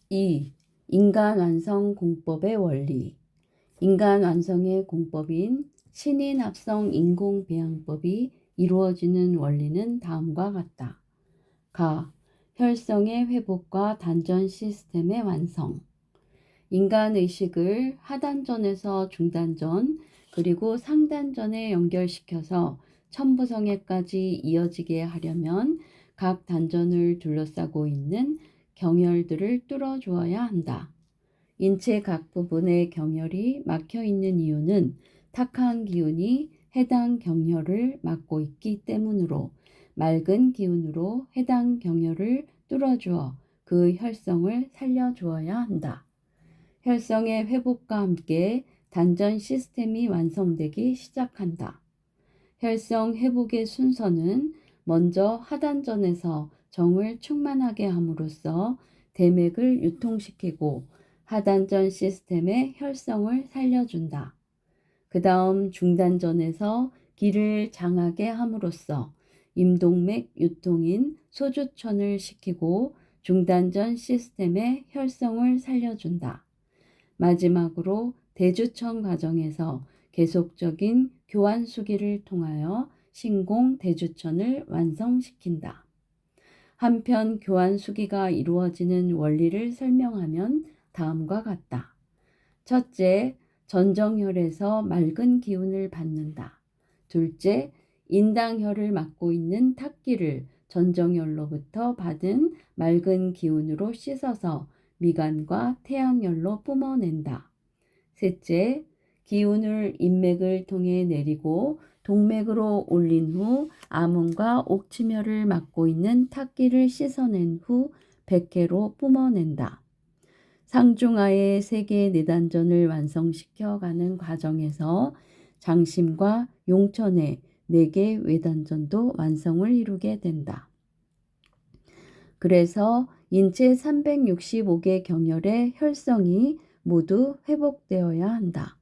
2. 인간 완성 공법의 원리. 인간 완성의 공법인 신인합성 인공배양법이 이루어지는 원리는 다음과 같다. 가. 혈성의 회복과 단전 시스템의 완성. 인간 의식을 하단전에서 중단전 그리고 상단전에 연결시켜서 천부성애까지 이어지게 하려면 각 단전을 둘러싸고 있는 경혈들을 뚫어주어야 한다. 인체 각 부분의 경혈이 막혀 있는 이유는 탁한 기운이 해당 경혈을 막고 있기 때문으로 맑은 기운으로 해당 경혈을 뚫어주어 그 혈성을 살려주어야 한다. 혈성의 회복과 함께 단전 시스템이 완성되기 시작한다. 혈성 회복의 순서는 먼저 하단전에서 정을 충만하게 함으로써 대맥을 유통시키고 하단전 시스템의 혈성을 살려준다. 그 다음 중단전에서 기를 장하게 함으로써 임동맥 유통인 소주천을 시키고 중단전 시스템의 혈성을 살려준다. 마지막으로 대주천 과정에서 계속적인 교환수기를 통하여 신공 대주천을 완성시킨다. 한편 교환수기가 이루어지는 원리를 설명하면 다음과 같다. 첫째, 전정혈에서 맑은 기운을 받는다. 둘째, 인당혈을 맡고 있는 탁기를 전정혈로부터 받은 맑은 기운으로 씻어서 미간과 태양열로 뿜어낸다. 셋째, 기운을 인맥을 통해 내리고 동맥으로 올린 후 아문과 옥침혈을 맡고 있는 탁기를 씻어낸 후 백회로 뿜어낸다. 상중하의 세계 내단전을 완성시켜가는 과정에서 장심과 용천의 4개 외단전도 완성을 이루게 된다. 그래서 인체 365개 경혈의 혈성이 모두 회복되어야 한다.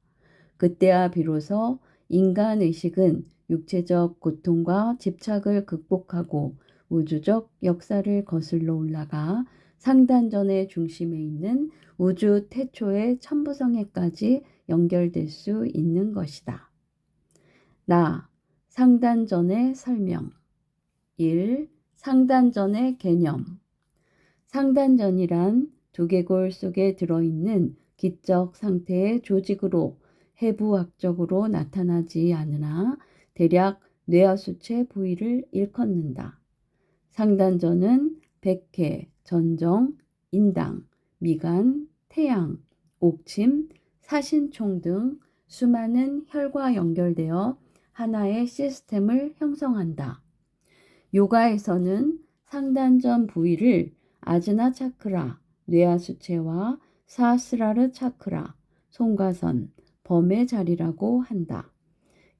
그때야 비로소 인간 의식은 육체적 고통과 집착을 극복하고 우주적 역사를 거슬러 올라가 상단전의 중심에 있는 우주 태초의 천부성애까지 연결될 수 있는 것이다. 상단전의 설명. 1. 상단전의 개념. 상단전이란 두개골 속에 들어있는 기적 상태의 조직으로 해부학적으로 나타나지 않으나 대략 뇌하수체 부위를 일컫는다. 상단전은 백회, 전정, 인당, 미간, 태양, 옥침, 사신총 등 수많은 혈과 연결되어 하나의 시스템을 형성한다. 요가에서는 상단전 부위를 아즈나 차크라, 뇌하수체와 사스라르 차크라, 송가선, 범의 자리라고 한다.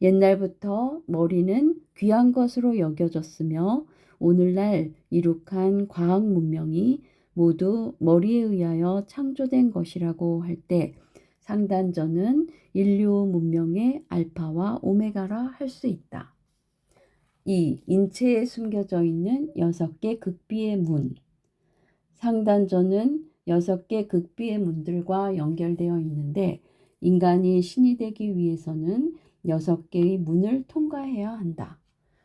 옛날부터 머리는 귀한 것으로 여겨졌으며 오늘날 이룩한 과학 문명이 모두 머리에 의하여 창조된 것이라고 할 때 상단전은 인류 문명의 알파와 오메가라 할 수 있다. 2. 인체에 숨겨져 있는 6개 극비의 문. 상단전은 6개 극비의 문들과 연결되어 있는데 인간이 신이 되기 위해서는 6개의 문을 통과해야 한다.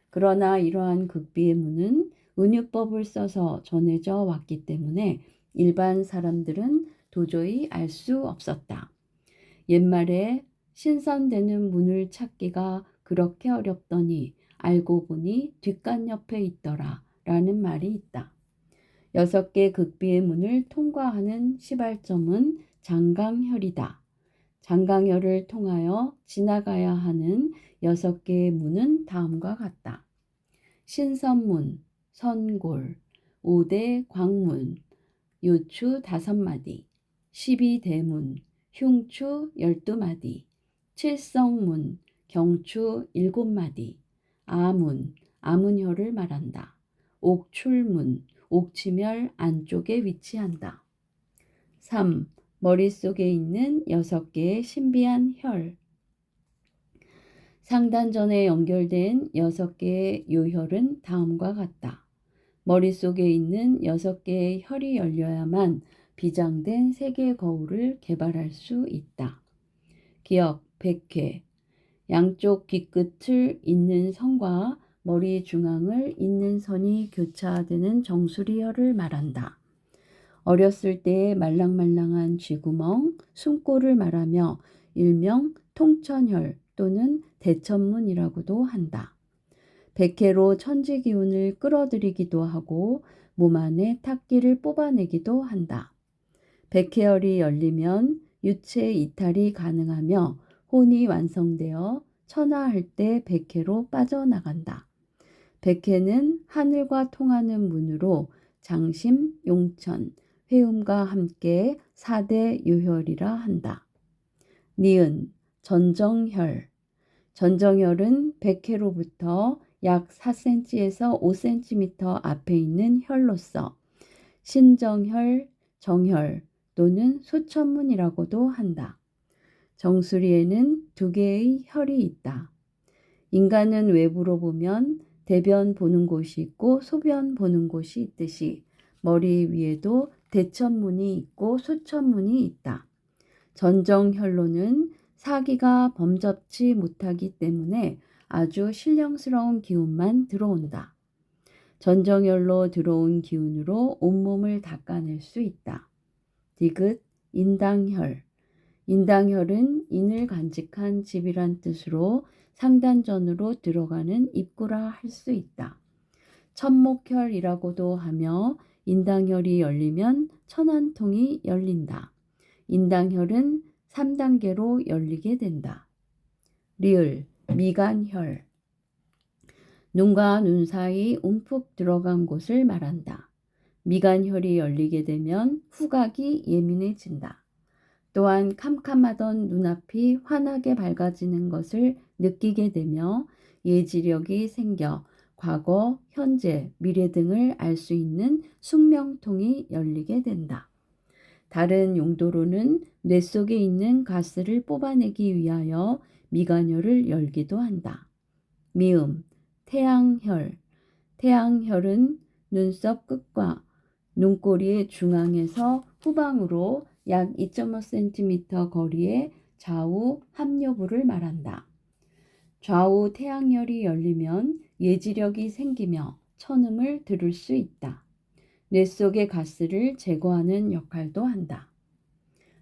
그러나 이러한 극비의 문은 은유법을 써서 전해져 왔기 때문에 일반 사람들은 도저히 알 수 없었다. 옛말에 신선되는 문을 찾기가 그렇게 어렵더니 알고 보니 뒷간 옆에 있더라 라는 말이 있다. 6개 극비의 문을 통과하는 시발점은 장강혈이다. 장강혈을 통하여 지나가야 하는 6개의 문은 다음과 같다. 신선문, 선골, 5대 광문, 요추 5마디, 12대문, 흉추 12마디, 칠성문, 경추 7마디, 아문, 아문혈을 말한다. 옥출문, 옥치멸 안쪽에 위치한다. 3. 머릿속에 있는 6개의 신비한 혈. 상단전에 연결된 6개의 요혈은 다음과 같다. 머릿속에 있는 6개의 혈이 열려야만 비장된 세계 거울을 개발할 수 있다. 기억, 백회. 양쪽 귀끝을 잇는 선과 머리 중앙을 잇는 선이 교차되는 정수리혈을 말한다. 어렸을 때의 말랑말랑한 쥐구멍, 숨골을 말하며 일명 통천혈 또는 대천문이라고도 한다. 백회로 천지 기운을 끌어들이기도 하고 몸 안에 탁기를 뽑아내기도 한다. 백회혈이 열리면 유체 이탈이 가능하며 혼이 완성되어 천하할 때 백회로 빠져나간다. 백회는 하늘과 통하는 문으로 장심, 용천, 회음과 함께 4대 요혈이라 한다. 니은, 전정혈. 전정혈은 백회로부터 약 4cm에서 5cm 앞에 있는 혈로서 신정혈, 정혈 또는 소천문이라고도 한다. 정수리에는 2개의 혈이 있다. 인간은 외부로 보면 대변 보는 곳이 있고 소변 보는 곳이 있듯이 머리 위에도 대천문이 있고 소천문이 있다. 전정혈로는 사기가 범접치 못하기 때문에 아주 신령스러운 기운만 들어온다. 전정혈로 들어온 기운으로 온몸을 닦아낼 수 있다. 디귿, 인당혈. 인당혈은 인을 간직한 집이란 뜻으로 상단전으로 들어가는 입구라 할 수 있다. 천목혈이라고도 하며 인당혈이 열리면 천안통이 열린다. 인당혈은 3단계로 열리게 된다. 리을, 미간혈. 눈과 눈 사이 움푹 들어간 곳을 말한다. 미간혈이 열리게 되면 후각이 예민해진다. 또한 캄캄하던 눈앞이 환하게 밝아지는 것을 느끼게 되며 예지력이 생겨 과거, 현재, 미래 등을 알 수 있는 숙명통이 열리게 된다. 다른 용도로는 뇌 속에 있는 가스를 뽑아내기 위하여 미간혈을 열기도 한다. 미음, 태양혈. 태양혈은 눈썹 끝과 눈꼬리의 중앙에서 후방으로 약 2.5cm 거리의 좌우 합녀부를 말한다. 좌우 태양혈이 열리면 예지력이 생기며 천음을 들을 수 있다. 뇌 속의 가스를 제거하는 역할도 한다.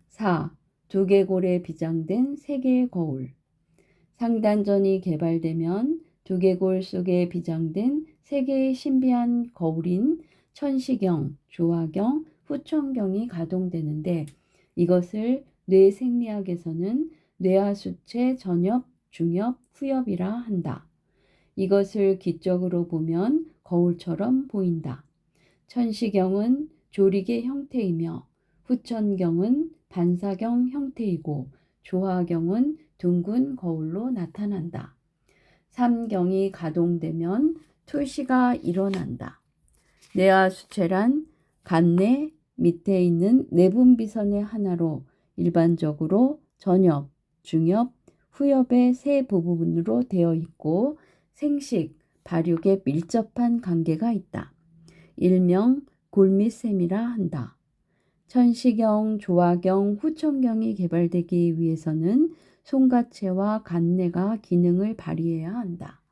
4. 두개골에 비장된 세계의 거울. 상단전이 개발되면 두개골 속에 비장된 세계의 신비한 거울인 천시경, 조화경, 후천경이 가동되는데 이것을 뇌생리학에서는 뇌하수체 전엽, 중엽, 후엽이라 한다. 이것을 기적으로 보면 거울처럼 보인다. 천시경은 조리개 형태이며 후천경은 반사경 형태이고 조화경은 둥근 거울로 나타난다. 삼경이 가동되면 tul시가 일어난다. 뇌하수체란 간내 밑에 있는 내분비선의 하나로 일반적으로 전엽, 중엽, 후엽의 세 부분으로 되어 있고 생식, 발육에 밀접한 관계가 있다. 일명 골미셈이라 한다. 천시경, 조화경, 후천경이 개발되기 위해서는 송가체와 간내가 기능을 발휘해야 한다.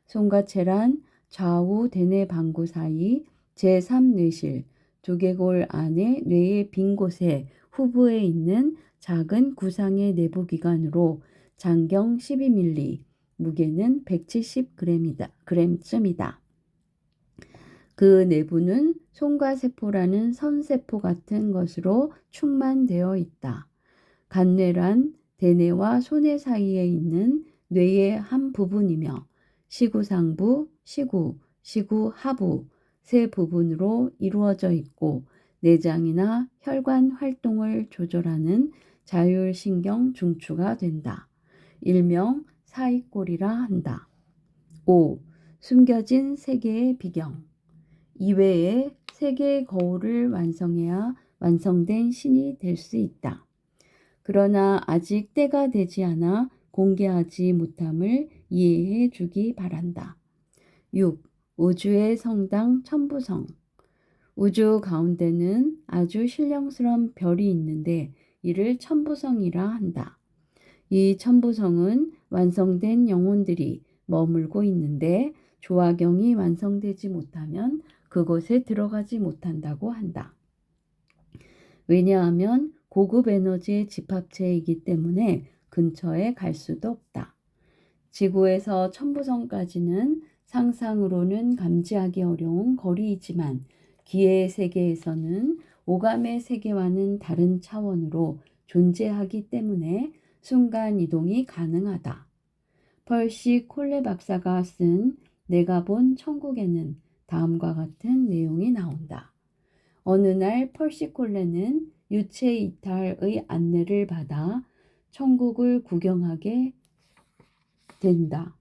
송가체란 좌우 대뇌 방구 사이 제3뇌실, 두개골 안에 뇌의 빈 곳에 후부에 있는 작은 구상의 내부기관으로 장경 12mm, 무게는 170g쯤이다. 그 내부는 송가세포라는 선세포 같은 것으로 충만되어 있다. 간뇌란 대뇌와 소뇌 사이에 있는 뇌의 한 부분이며 시구상부, 시구 하부 세 부분으로 이루어져 있고 내장이나 혈관 활동을 조절하는 자율신경 중추가 된다. 일명 사이골이라 한다. 5. 숨겨진 세계의 비경. 이외에 세계의 거울을 완성해야 완성된 신이 될 수 있다. 그러나 아직 때가 되지 않아 공개하지 못함을 이해해 주기 바란다. 6. 우주의 성당 천부성. 우주 가운데는 아주 신령스러운 별이 있는데 이를 천부성이라 한다. 이 천부성은 완성된 영혼들이 머물고 있는데 조화경이 완성되지 못하면 그곳에 들어가지 못한다고 한다. 왜냐하면 고급 에너지의 집합체이기 때문에 근처에 갈 수도 없다. 지구에서 천부성까지는 상상으로는 감지하기 어려운 거리이지만 기회의 세계에서는 오감의 세계와는 다른 차원으로 존재하기 때문에 순간 이동이 가능하다. 펄시 콜레 박사가 쓴 내가 본 천국에는 다음과 같은 내용이 나온다. 어느 날 펄시 콜레는 유체 이탈의 안내를 받아 천국을 구경하게 된다.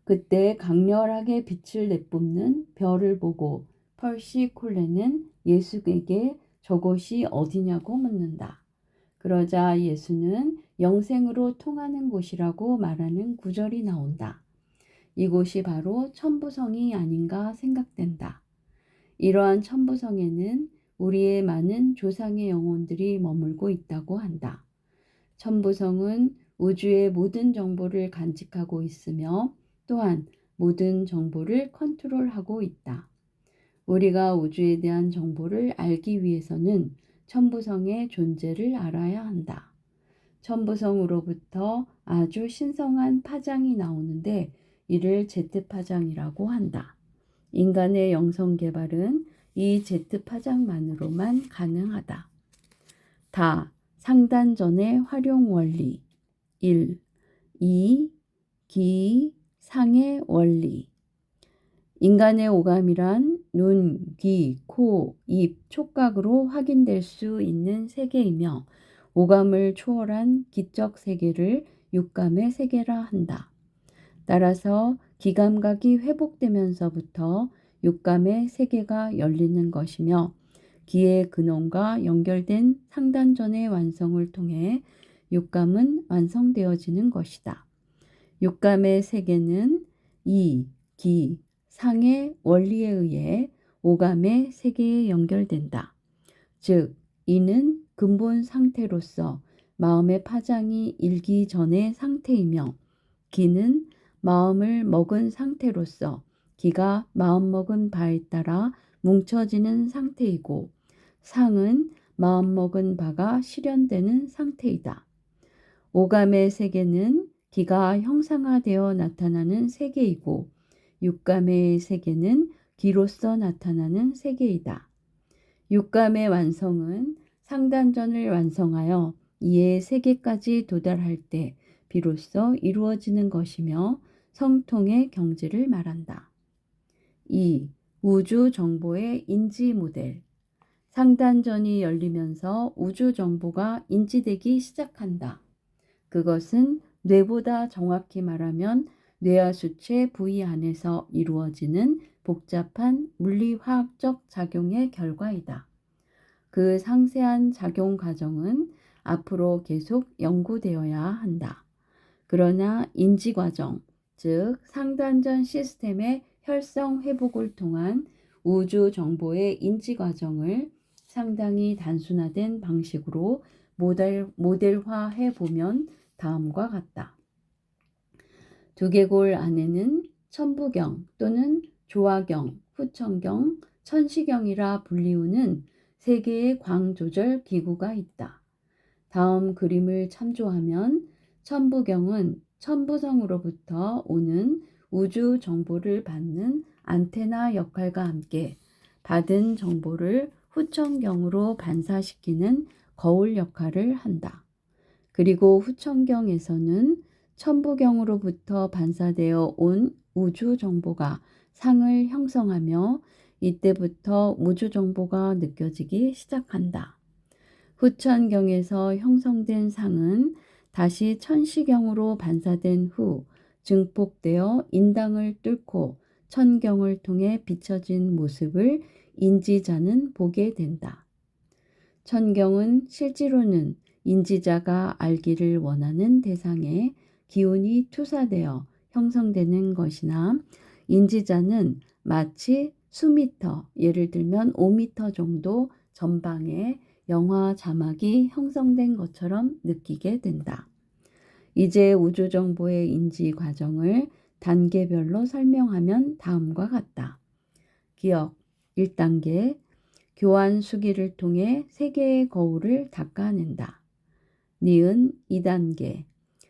그때 강렬하게 빛을 내뿜는 별을 보고 펄시 콜레는 예수에게 저곳이 어디냐고 묻는다. 그러자 예수는 영생으로 통하는 곳이라고 말하는 구절이 나온다. 이곳이 바로 천부성이 아닌가 생각된다. 이러한 천부성에는 우리의 많은 조상의 영혼들이 머물고 있다고 한다. 천부성은 우주의 모든 정보를 간직하고 있으며 또한 모든 정보를 컨트롤하고 있다. 우리가 우주에 대한 정보를 알기 위해서는 천부성의 존재를 알아야 한다. 천부성으로부터 아주 신성한 파장이 나오는데 이를 제트파장이라고 한다. 인간의 영성 개발은 이 제트파장만으로만 가능하다. 다 상단전의 활용 원리 1. 2. 기, 상의 원리 인간의 오감이란 눈, 귀, 코, 입, 촉각으로 확인될 수 있는 세계이며 오감을 초월한 기적 세계를 육감의 세계라 한다. 따라서 기감각이 회복되면서부터 육감의 세계가 열리는 것이며 기의 근원과 연결된 상단전의 완성을 통해 육감은 완성되어지는 것이다. 육감의 세계는 이, 기, 상의 원리에 의해 오감의 세계에 연결된다. 즉, 이는 근본 상태로서 마음의 파장이 일기 전의 상태이며 기는 마음을 먹은 상태로서 기가 마음먹은 바에 따라 뭉쳐지는 상태이고 상은 마음먹은 바가 실현되는 상태이다. 오감의 세계는 기가 형상화되어 나타나는 세계이고 육감의 세계는 기로서 나타나는 세계이다. 육감의 완성은 상단전을 완성하여 이의 세계까지 도달할 때 비로소 이루어지는 것이며 성통의 경지를 말한다. 2. 우주 정보의 인지 모델 상단전이 열리면서 우주 정보가 인지되기 시작한다. 그것은 뇌보다 정확히 말하면 뇌하수체 부위 안에서 이루어지는 복잡한 물리화학적 작용의 결과이다. 그 상세한 작용 과정은 앞으로 계속 연구되어야 한다. 그러나 인지 과정, 즉 상단전 시스템의 혈성 회복을 통한 우주 정보의 인지 과정을 상당히 단순화된 방식으로 모델화해 보면 다음과 같다. 두개골 안에는 천부경 또는 조화경, 후천경, 천시경이라 불리우는 세 개의 광 조절 기구가 있다. 다음 그림을 참조하면 천부경은 천부성으로부터 오는 우주 정보를 받는 안테나 역할과 함께 받은 정보를 후천경으로 반사시키는 거울 역할을 한다. 그리고 후천경에서는 천부경으로부터 반사되어 온 우주 정보가 상을 형성하며 이때부터 우주 정보가 느껴지기 시작한다. 후천경에서 형성된 상은 다시 천시경으로 반사된 후 증폭되어 인당을 뚫고 천경을 통해 비춰진 모습을 인지자는 보게 된다. 천경은 실제로는 인지자가 알기를 원하는 대상에 기운이 투사되어 형성되는 것이나 인지자는 마치 수미터, 예를 들면 5미터 정도 전방에 영화 자막이 형성된 것처럼 느끼게 된다. 이제 우주 정보의 인지 과정을 단계별로 설명하면 다음과 같다. 기억 1단계, 교환 수기를 통해 세계의 거울을 닦아낸다. 니은 2단계,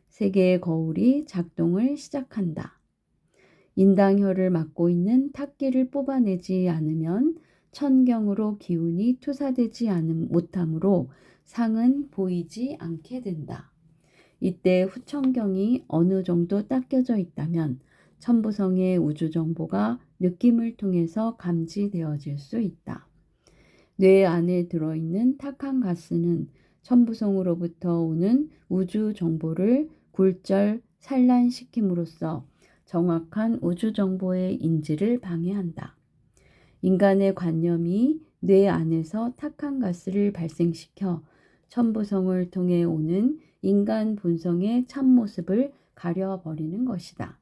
세계의 거울이 작동을 시작한다. 인당혈을 막고 있는 탁기를 뽑아내지 않으면 천경으로 기운이 투사되지 못하므로 상은 보이지 않게 된다. 이때 후천경이 어느 정도 닦여져 있다면 천부성의 우주정보가 느낌을 통해서 감지되어질 수 있다. 뇌 안에 들어있는 탁한 가스는 천부성으로부터 오는 우주 정보를 굴절 산란시킴으로써 정확한 우주 정보의 인지를 방해한다. 인간의 관념이 뇌 안에서 탁한 가스를 발생시켜 천부성을 통해 오는 인간 본성의 참모습을 가려버리는 것이다.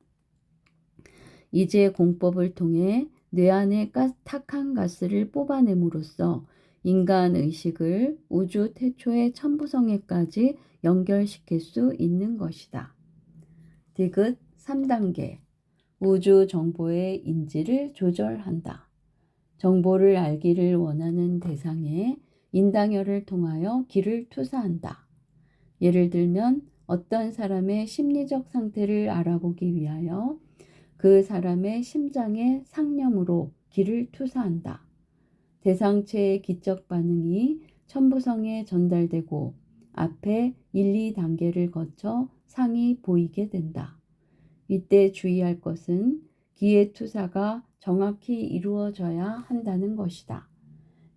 이제 공법을 통해 뇌 안의 탁한 가스를 뽑아냄으로써 인간 의식을 우주 태초의 천부성에까지 연결시킬 수 있는 것이다. 디귿 3단계, 우주 정보의 인지를 조절한다. 정보를 알기를 원하는 대상에 인당혈을 통하여 기를 투사한다. 예를 들면 어떤 사람의 심리적 상태를 알아보기 위하여 그 사람의 심장의 상념으로 기를 투사한다. 대상체의 기적 반응이 천부성에 전달되고 앞에 1, 2단계를 거쳐 상이 보이게 된다. 이때 주의할 것은 기의 투사가 정확히 이루어져야 한다는 것이다.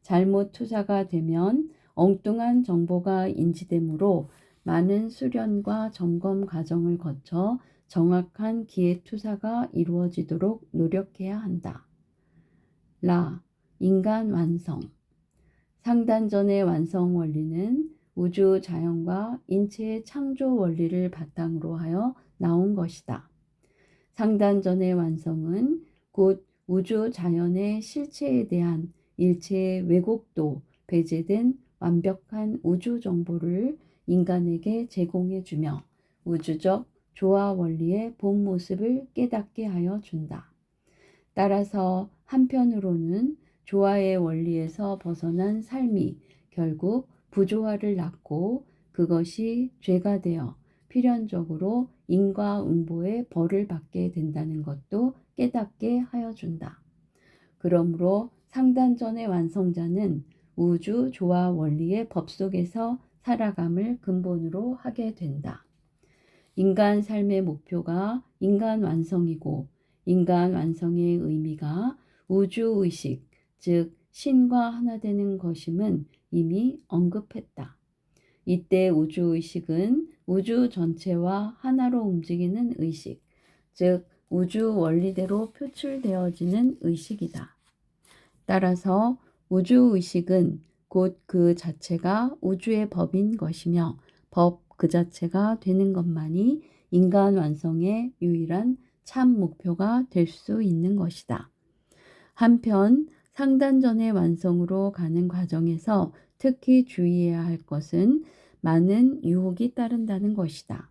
잘못 투사가 되면 엉뚱한 정보가 인지되므로 많은 수련과 점검 과정을 거쳐 정확한 기의 투사가 이루어지도록 노력해야 한다. 인간 완성. 상단전의 완성 원리는 우주 자연과 인체의 창조 원리를 바탕으로 하여 나온 것이다. 상단전의 완성은 곧 우주 자연의 실체에 대한 일체의 왜곡도 배제된 완벽한 우주 정보를 인간에게 제공해주며 우주적 조화 원리의 본 모습을 깨닫게 하여 준다. 따라서 한편으로는 조화의 원리에서 벗어난 삶이 결국 부조화를 낳고 그것이 죄가 되어 필연적으로 인과응보의 벌을 받게 된다는 것도 깨닫게 하여 준다. 그러므로 상단전의 완성자는 우주 조화 원리의 법 속에서 살아감을 근본으로 하게 된다. 인간 삶의 목표가 인간 완성이고 인간 완성의 의미가 우주의식, 즉 신과 하나 되는 것임은 이미 언급했다. 이때 우주의식은 우주 전체와 하나로 움직이는 의식, 즉 우주 원리대로 표출되어지는 의식이다. 따라서 우주의식은 곧 그 자체가 우주의 법인 것이며 법 그 자체가 되는 것만이 인간 완성의 유일한 참 목표가 될 수 있는 것이다. 한편 상단전의 완성으로 가는 과정에서 특히 주의해야 할 것은 많은 유혹이 따른다는 것이다.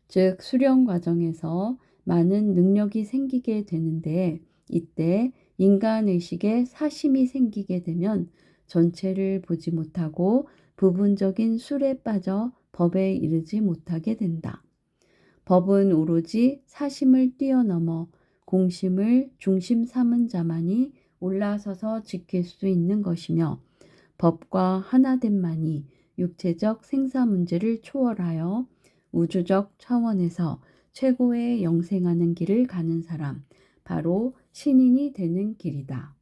즉 수련 과정에서 많은 능력이 생기게 되는데 이때 인간의식에 사심이 생기게 되면 전체를 보지 못하고 부분적인 술에 빠져 법에 이르지 못하게 된다. 법은 오로지 사심을 뛰어넘어 공심을 중심 삼은 자만이 올라서서 지킬 수 있는 것이며 법과 하나됨만이 육체적 생사 문제를 초월하여 우주적 차원에서 최고의 영생하는 길을 가는 사람, 바로 신인이 되는 길이다.